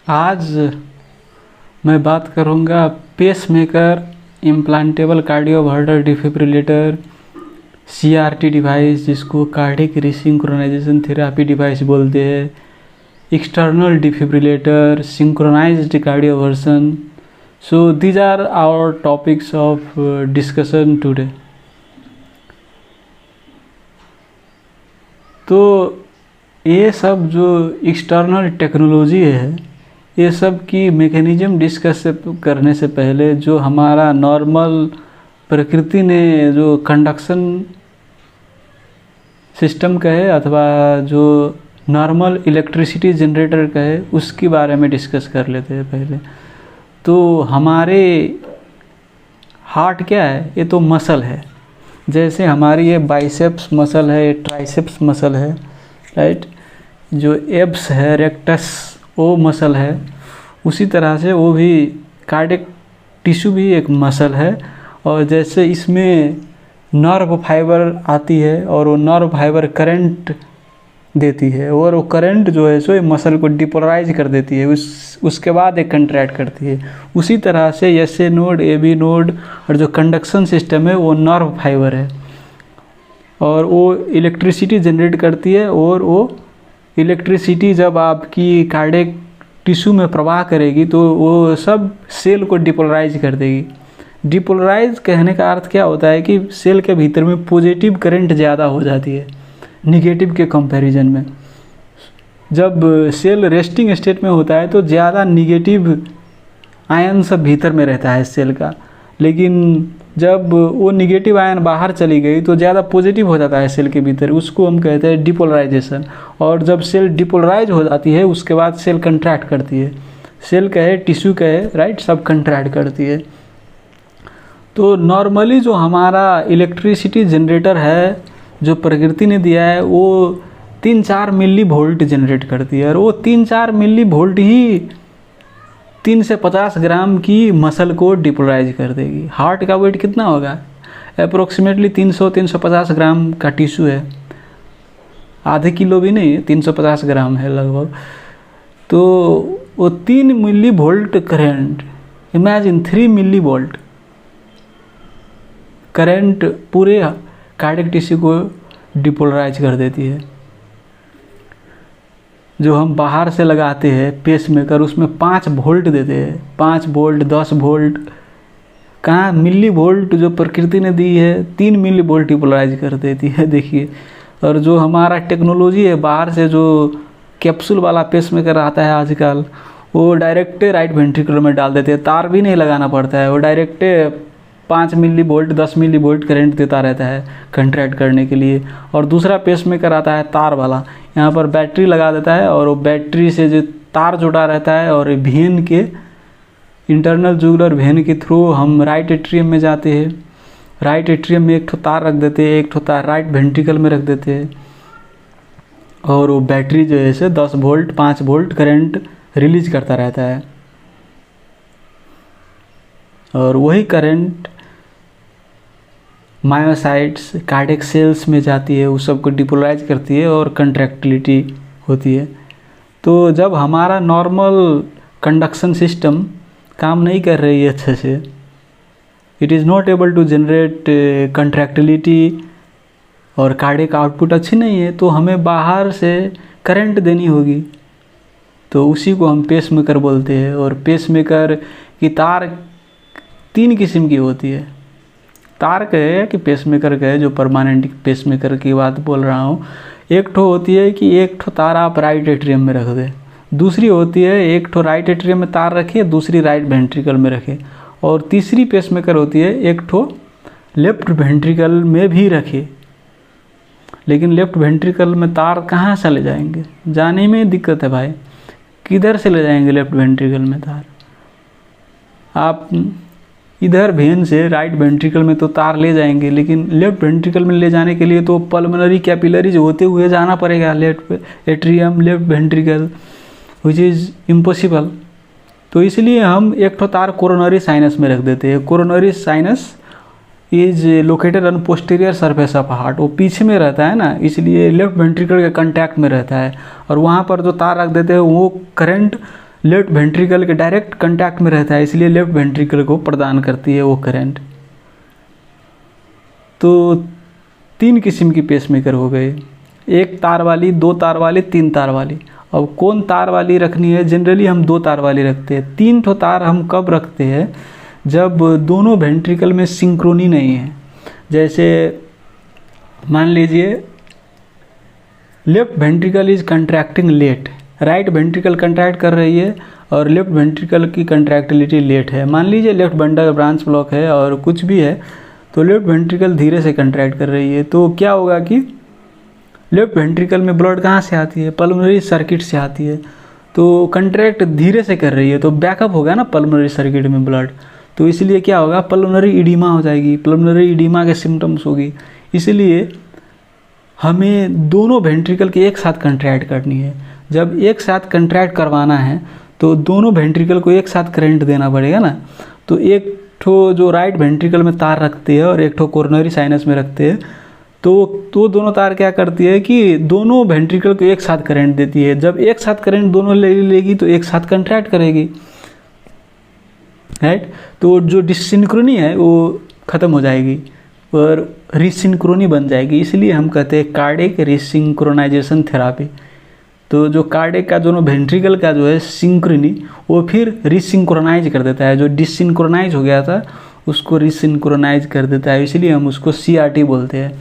आज मैं बात करूंगा pacemaker, implantable cardioverter defibrillator, CRT device जिसको कार्डिक रिसिंक्रोनाइजेशन थेरेपी डिवाइस बोलते हैं, external defibrillator, synchronised cardioversion. So these are our topics of discussion today. तो ये सब जो एक्सटर्नल टेक्नोलॉजी है, ये सब की मैकेनिज्म डिस्कस करने से पहले जो हमारा नॉर्मल प्रकृति ने जो कंडक्शन सिस्टम कहे अथवा जो नॉर्मल इलेक्ट्रिसिटी जनरेटर कहे उसके बारे में डिस्कस कर लेते हैं पहले. तो हमारे हार्ट क्या है? ये तो मसल है. जैसे हमारी ये बाइसेप्स मसल है, ये ट्राइसेप्स मसल है, राइट. जो एब्स है, रेक्टस, वो मसल है. उसी तरह से वो भी कार्डियक टिश्यू भी एक मसल है. और जैसे इसमें नर्व फाइबर आती है और वो नर्व फाइबर करंट देती है और वो करंट जो है सो मसल को डिपोलराइज कर देती है, उसके बाद एक कंट्रैक्ट करती है. उसी तरह से SA नोड, AB नोड और जो कंडक्शन सिस्टम है वो नर्व फाइबर है और वो इलेक्ट्रिसिटी जनरेट करती है. और वो इलेक्ट्रिसिटी जब आपकी कार्डियक टिश्यू में प्रवाह करेगी तो वो सब सेल को डिपोलराइज कर देगी. डिपोलराइज कहने का अर्थ क्या होता है कि सेल के भीतर में पॉजिटिव करंट ज़्यादा हो जाती है निगेटिव के कंपैरिजन में. जब सेल रेस्टिंग स्टेट में होता है तो ज़्यादा निगेटिव आयन सब भीतर में रहता है सेल का, लेकिन जब वो निगेटिव आयन बाहर चली गई तो ज़्यादा पॉजिटिव हो जाता है सेल के भीतर. उसको हम कहते हैं डिपोलराइजेशन. और जब सेल डिपोलराइज हो जाती है उसके बाद सेल कंट्रैक्ट करती है. सेल कहे, टिश्यू कहे, राइट, सब कंट्रैक्ट करती है. तो नॉर्मली जो हमारा इलेक्ट्रिसिटी जनरेटर है जो प्रकृति ने दिया है वो 3-4 मिली वोल्ट जनरेट करती है. और वो 3-4 मिली वोल्ट ही 3 से 50 ग्राम की मसल को डिपोलराइज कर देगी. हार्ट का वेट कितना होगा? अप्रोक्सीमेटली 300-350 ग्राम का टिश्यू है. आधे किलो भी नहीं, 350 ग्राम है लगभग. तो वो 3 millivolt current, imagine 3 millivolt current पूरे कार्डियक टिश्यू को डिपोलराइज कर देती है. जो हम बाहर से लगाते हैं पेसमेकर उसमें 5 वोल्ट देते हैं, 5 वोल्ट, 10 वोल्ट. कहाँ मिली वोल्ट जो प्रकृति ने दी है 3 मिली वोल्ट डिपोलराइज कर देती है, देखिए. और जो हमारा टेक्नोलॉजी है बाहर से जो कैप्सूल वाला पेसमेकर आता है आजकल, वो डायरेक्ट राइट वेंट्रिकल में डाल देते हैं. तार भी नहीं लगाना पड़ता है, वो direct 5 millivolt, 10 millivolt current देता रहता है कंट्रैक्ट करने के लिए. और दूसरा पेसमेकर आता है तार वाला, यहाँ पर बैटरी लगा देता है और वो बैटरी से जो तार जुड़ा रहता है और वेन के इंटरनल जुगुलर वेन के थ्रू हम राइट एट्रियम में जाते हैं. राइट एट्रियम में एक ठो तार रख देते हैं, एक ठो तार राइट वेंट्रिकल में रख देते हैं और वो बैटरी जो है से 10 वोल्ट, 5 वोल्ट करंट रिलीज करता रहता है. और वही करंट मायोसाइट्स, कार्डियक सेल्स में जाती है, उस सब को डिपोलराइज करती है और कंट्रैक्टिलिटी होती है. तो जब हमारा नॉर्मल कंडक्शन सिस्टम काम नहीं कर रही है अच्छे से, it is not able to generate contractility और कार्डियक आउटपुट अच्छी नहीं है, तो हमें बाहर से करंट देनी होगी. तो उसी को हम पेसमेकर बोलते हैं. और पेसमेकर की तार 3 किस्म की होती है. तार कहे कि पेसमेकर कहे, जो परमानेंट पेसमेकर की बात बोल रहा हूँ. एक ठो होती है कि एक ठो तार आप राइट एट्रियम में रख दें. दूसरी होती है एक ठो राइट एट्रियम में तार रखिए, दूसरी राइट वेंट्रिकल में रखे. और तीसरी पेसमेकर होती है एक ठो लेफ्ट वेंट्रिकल में भी रखे. लेकिन लेफ्ट वेंट्रिकल में तार कहाँ से ले जाएंगे? जाने में दिक्कत है भाई. किधर से ले जाएंगे लेफ्ट वेंट्रिकल में तार? आप इधर वेन से राइट वेंट्रिकल में तो तार ले जाएंगे, लेकिन लेफ्ट वेंट्रिकल में ले जाने के लिए तो पल्मोनरी कैपिलरीज होते हुए जाना पड़ेगा left atrium, left ventricle, which is impossible. तो इसलिए हम एक ठो तार कोरोनरी साइनस में रख देते हैं. Coronary sinus is located on posterior surface of heart. वो पीछे में रहता है ना, इसलिए लेफ्ट वेंट्रिकल के कांटेक्ट में रहता है. और वहाँ पर जो तार रख देते हैं वो करंट लेफ्ट वेंट्रिकल के डायरेक्ट कांटेक्ट में रहता है, इसलिए लेफ्ट वेंट्रिकल को प्रदान करती है वो करंट। तो 3 किस्म की पेसमेकर हो गए, 1 तार वाली, 2 तार वाली, 3 तार वाली। अब कौन तार वाली रखनी है? जनरली हम 2 तार वाली रखते हैं। 3 ठो तार हम कब रखते हैं? जब दोनों वेंट्रिकल में सिंक्रोनी नहीं है। जैसे मान लीजिए left ventricle is contracting late, right ventricle contract कर रही है और लेफ्ट वेंट्रिकल की कंट्रैक्टिलिटी लेट है। मान लीजिए लेफ्ट बंडल ब्रांच ब्लॉक है और कुछ भी है, तो लेफ्ट वेंट्रिकल धीरे से कंट्रैक्ट कर रही है। तो क्या होगा कि लेफ्ट वेंट्रिकल में ब्लड कहाँ से आती है? पल्मोनरी सर्किट से आती है। तो कंट्रैक्ट धीरे से कर रही है तो बैकअप होगा ना पल्मोनरी सर्किट में ब्लड, तो इसलिए क्या होगा? पल्मोनरी इडीमा हो जाएगी, पल्मोनरी इडीमा के सिम्टम्स होगी। इसलिए हमें दोनों वेंट्रिकल के एक साथ कंट्रैक्ट करनी है। जब एक साथ कंट्रैक्ट करवाना है तो दोनों वेंट्रिकल को एक साथ करंट देना पड़ेगा ना। तो एक ठो जो राइट वेंट्रिकल में तार रखते हैं और एक ठो कोरोनरी साइनस में रखते हैं, तो दोनों तार क्या करती है कि दोनों वेंट्रिकल को एक साथ करंट देती है। जब एक साथ करंट दोनों लेगी तो एक साथ कंट्रैक्ट करेगी, राइट। तो जो डिसिंक्रोनी है वो ख़त्म हो जाएगी और रिसिंक्रोनी बन जाएगी। इसलिए हम कहते हैं कार्डिक रिसिंक्रोनाइजेशन थेरापी। तो जो कार्डिक का दोनों वेंट्रिकल का जो है सिंक्रोनी वो फिर रिसिंक्रोनाइज कर देता है, जो डिसिंक्रोनाइज हो गया था उसको रिसिंक्रोनाइज कर देता है। इसलिए हम उसको CRT बोलते हैं,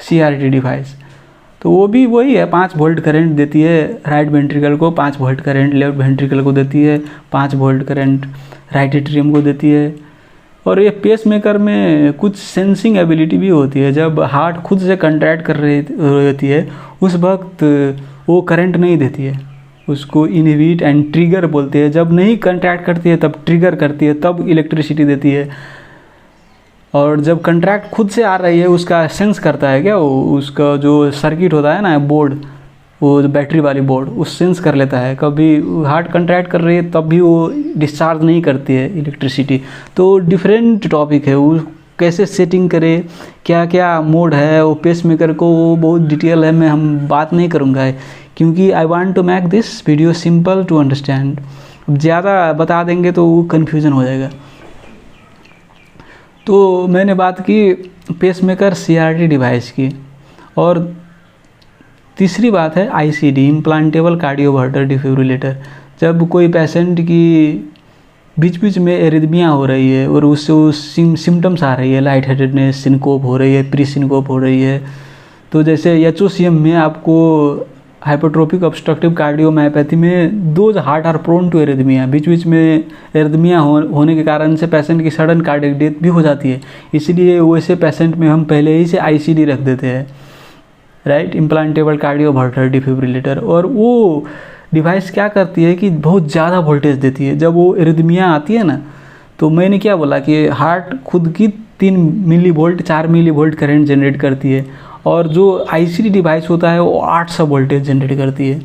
CRT डिवाइस। तो वो भी वही है, 5 वोल्ट करंट देती है राइट वेंट्रिकल को, 5 वोल्ट करंट लेफ्ट वेंट्रिकल को देती है, 5 वोल्ट करंट राइट एट्रियम को देती है। और ये पेसमेकर में कुछ सेंसिंग एबिलिटी भी होती है। जब हार्ट खुद से कंट्रैक्ट कर रही होती है उस वक्त वो करंट नहीं देती है, उसको इनहिबिट एंड ट्रिगर बोलते हैं। जब नहीं कंट्रैक्ट करती है तब ट्रिगर करती है, तब इलेक्ट्रिसिटी देती है। और जब कंट्रैक्ट खुद से आ रही है उसका सेंस करता है क्या, वो उसका जो सर्किट होता है ना बोर्ड, वो जो बैटरी वाली बोर्ड, उस सेंस कर लेता है। कभी हार्ट कंट्रैक्ट कर रही है तब भी वो डिस्चार्ज नहीं करती है इलेक्ट्रिसिटी। तो डिफरेंट टॉपिक है, वो कैसे सेटिंग करे, क्या क्या मोड है वो पेसमेकर को, वो बहुत डिटेल है, मैं हम बात नहीं करूँगा क्योंकि I want to make this video simple to understand. ज़्यादा बता देंगे तो वो कन्फ्यूज़न हो जाएगा। तो मैंने बात की पेसमेकर CRT डिवाइस की, और तीसरी बात है ICD, इम्प्लांटेबल कार्डियोवर्टर डिफिब्रिलेटर। जब कोई पेशेंट की बीच बीच में एरिथमिया हो रही है और उससे सिम्टम्स आ रही है, लाइट हेडेडनेस, सिनकोप हो रही है, प्री सिनकोप हो रही है, तो जैसे HOCM में आपको हाइपरट्रोपिक ऑब्स्ट्रक्टिव कार्डियोमायोपैथी में those heart are prone to arrhythmia, बीच बीच में एरिथमिया होने के कारण से पेशेंट की सडन कार्डियक डेथ भी हो जाती है। इसलिए वैसे पेशेंट में हम पहले ही से ICD रख देते हैं, राइट, इम्प्लांटेबल कार्डियोवर्टर डिफिब्रिलेटर। और वो डिवाइस क्या करती है कि बहुत ज़्यादा वोल्टेज देती है। जब वो एरिथमिया आती है ना, तो मैंने क्या बोला कि हार्ट खुद की 3 मिलीवोल्ट 4 मिलीवोल्ट करंट जनरेट करती है, और जो ICD डिवाइस होता है वो 800 वोल्टेज जनरेट करती है।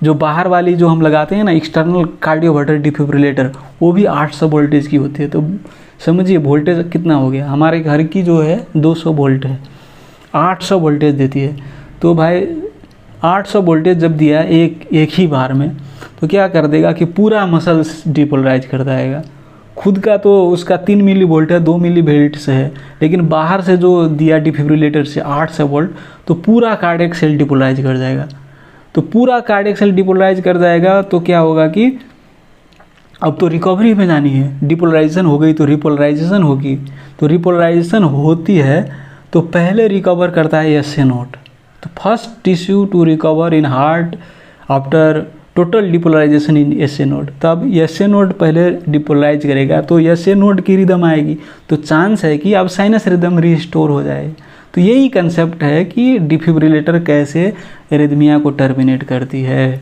जो बाहर वाली जो हम लगाते हैं ना एक्सटर्नल कार्डियोवर्टर डिफिब्रिलेटर, वो भी 800 वोल्टेज की होती है। तो समझिए वोल्टेज कितना हो गया। हमारे घर की जो है 200 वोल्ट है, 800 वोल्टेज देती है। तो भाई 800 वोल्टेज जब दिया एक ही बार में, तो क्या कर देगा कि पूरा मसल्स डिपोलराइज कर देगा। खुद का तो उसका 3 मिली वोल्ट है, 2 मिली वोल्ट से है, लेकिन बाहर से जो दिया डिफिब्रिलेटर से 800 वोल्ट, तो पूरा कार्डियक सेल डिपोलराइज कर जाएगा। तो पूरा कार्डियक सेल डिपोलराइज कर जाएगा तो क्या होगा कि अब तो रिकवरी में जानी है। डिपोलराइजेशन हो गई तो रिपोलराइजेशन होगी, तो रिपोलराइजेशन होती है तो पहले रिकवर करता है SA नोड। तो first tissue to recover in heart after total depolarization in SA node. तब SA नोड पहले डिपोलराइज करेगा तो SA नोड की रिदम आएगी, तो चांस है कि अब साइनस रिदम रिस्टोर हो जाए। तो यही कंसेप्ट है कि डिफिब्रिलेटर कैसे एरिथमिया को टर्मिनेट करती है।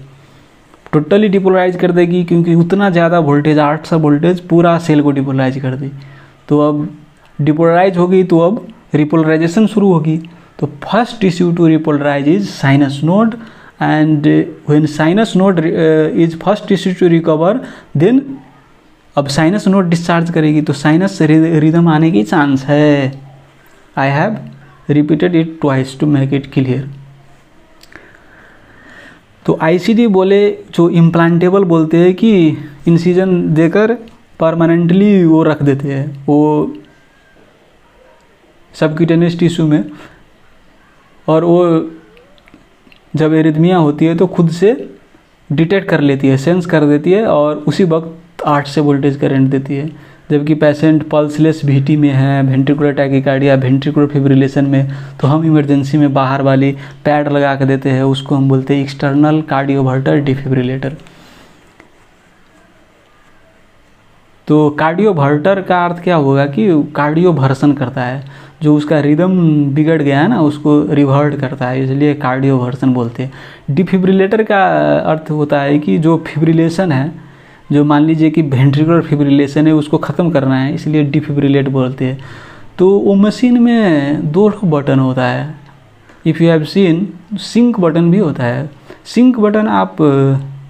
टोटली डिपोलराइज कर देगी, क्योंकि उतना ज़्यादा वोल्टेज 800 वोल्टेज पूरा सेल को डिपोलराइज कर दी। तो अब डिपोलराइज हो गई तो अब रिपोलराइजेशन शुरू होगी। तो first tissue to repolarize is sinus node, and when sinus node is first tissue to recover, then अब साइनस नोड डिस्चार्ज करेगी तो साइनस रिदम आने की चांस है। I have repeated it twice to make it clear. तो ICD बोले जो implantable बोलते हैं कि इंसिजन देकर परमानेंटली वो रख देते हैं वो सबक्यूटेनियस टिश्यू में, और वो जब एरिथमिया होती है तो खुद से डिटेक्ट कर लेती है, सेंस कर देती है और उसी वक्त 8 से वोल्टेज करंट देती है। जबकि पेशेंट पल्सलेस वीटी में है, वेंट्रिकुलर टैकीकार्डिया, वेंट्रिकुलर फिब्रिलेशन में, तो हम इमरजेंसी में बाहर वाली पैड लगा के देते हैं, उसको हम बोलते हैं एक्सटर्नल कार्डियोवर्टर डिफिब्रिलेटर। तो कार्डियोवर्टर का अर्थ क्या होगा कि कार्डियोवर्सन करता है, जो उसका रिदम बिगड़ गया है ना उसको रिवर्ट करता है, इसलिए कार्डियोवर्सन बोलते हैं। डिफिब्रिलेटर का अर्थ होता है कि जो फिब्रिलेशन है, जो मान लीजिए कि वेंट्रिकुलर फिब्रिलेशन है, उसको ख़त्म करना है, इसलिए डिफिब्रिलेट बोलते हैं। तो वो मशीन में 2 बटन होता है। If you have seen, sync button भी होता है। सिंक बटन आप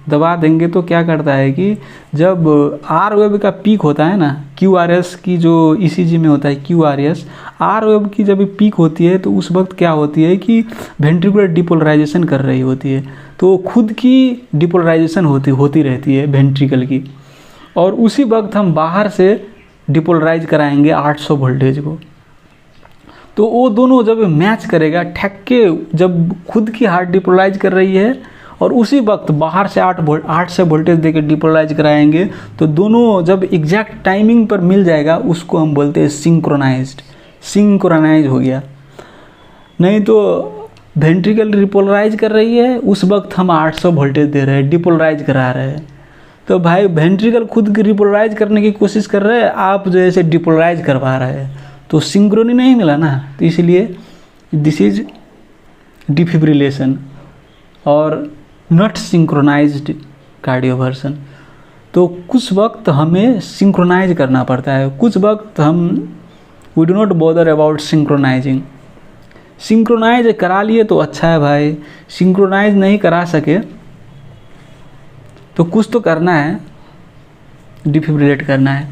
दबा देंगे तो क्या करता है कि जब आर वेव का पीक होता है ना, QRS की जो ECG में होता है QRS, आर वेव की जब पीक होती है तो उस वक्त क्या होती है कि वेंट्रिकुलर डिपोलराइजेशन कर रही होती है, तो खुद की डिपोलराइजेशन होती रहती है वेंट्रिकल की, और उसी वक्त हम बाहर से डिपोलराइज कराएंगे 800 वोल्टेज को। तो वो दोनों जब मैच करेगा ठक के, जब खुद की हार्ट डिपोलराइज कर रही है और उसी वक्त बाहर से 8 से वोल्टेज देकर डिपोलराइज कराएंगे, तो दोनों जब एग्जैक्ट टाइमिंग पर मिल जाएगा उसको हम बोलते हैं सिंक्रोनाइज हो गया। नहीं तो वेंट्रिकल डिपोलराइज कर रही है, उस वक्त हम 800 वोल्टेज दे रहे हैं, डिपोलराइज करा रहे हैं। तो भाई वेंट्रिकल खुद की डिपोलराइज करने की कोशिश कर रहे हैं, आप जो है डिपोलराइज करवा रहे हैं, तो सिंक्रोनी नहीं मिला ना, तो इसलिए दिस इज डिफिब्रिलेशन और नॉट सिंक्रोनाइज्ड कार्डियोवर्सन। तो कुछ वक्त हमें सिंक्रोनाइज करना पड़ता है, कुछ वक्त हम we do not bother about synchronizing. Synchronize करा लिए तो अच्छा है भाई, सिंक्रोनाइज नहीं करा सके तो कुछ तो करना है, डिफिब्रिलेट करना है।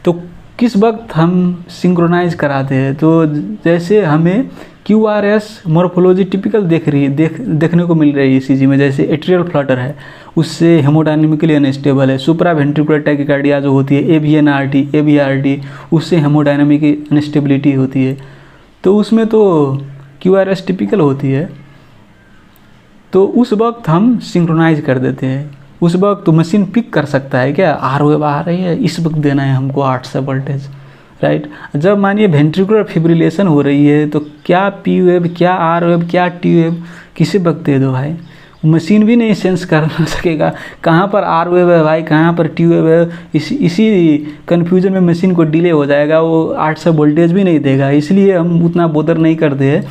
तो किस वक्त हम सिंक्रोनाइज कराते हैं, तो जैसे हमें QRS मॉर्फोलॉजी टिपिकल देखने को मिल रही है ECG में, जैसे एट्रियल फ्लटर है, उससे हेमोडायनेमिकली अनस्टेबल है। सुप्रा वेंट्रिकुलर टैकीकार्डिया जो होती है AVNRT, उससे हेमोडायनेमिक अनस्टेबिलिटी होती है, तो उसमें तो QRS टिपिकल होती है। तो उस वक्त हम सिंक्रोनाइज कर देते हैं, उस वक्त तो मशीन पिक कर सकता है क्या आर वेव आ रही है, इस वक्त देना है हमको 800 वोल्टेज, राइट। जब मानिए वेंट्रिकुलर फिब्रिलेशन हो रही है तो क्या P वेव, क्या आर वेव, क्या T वेव किसी वक्त दे दो भाई, मशीन भी नहीं सेंस कर सकेगा कहाँ पर आर वेव है भाई, कहाँ पर T वेव है। इसी कन्फ्यूजन में मशीन को डिले हो जाएगा, वो 800 वोल्टेज भी नहीं देगा। इसलिए हम उतना बोदर नहीं करते हैं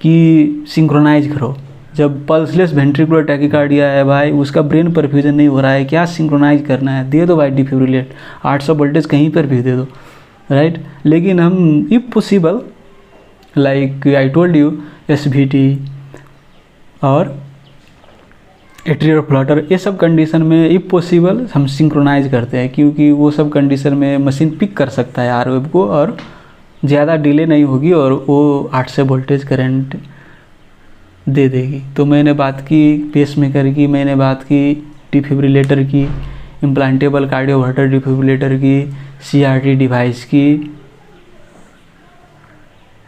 कि सिंक्रोनाइज करो। जब पल्सलेस वेंट्रिकुलर टैकीकार्डिया है भाई, उसका ब्रेन परफ्यूजन नहीं हो रहा है, क्या सिंक्रोनाइज करना है, दे दो भाई डिफिब्रिलेट, 800 वोल्टेज कहीं पर भी दे दो, राइट। लेकिन हम if possible like I told you SVT और एट्रियल फ्लटर, ये सब कंडीशन में इफ पॉसिबल हम सिंक्रोनाइज करते हैं, क्योंकि वो सब कंडीशन में मशीन पिक कर सकता है आर वेव को और ज़्यादा डिले नहीं होगी और वो 800 वोल्टेज करंट दे देगी। तो मैंने बात की पेसमेकर की, मैंने बात की डिफिब्रिलेटर की, इम्प्लांटेबल कार्डियोवर्टर डिफिब्रिलेटर की, CRT डिवाइस की,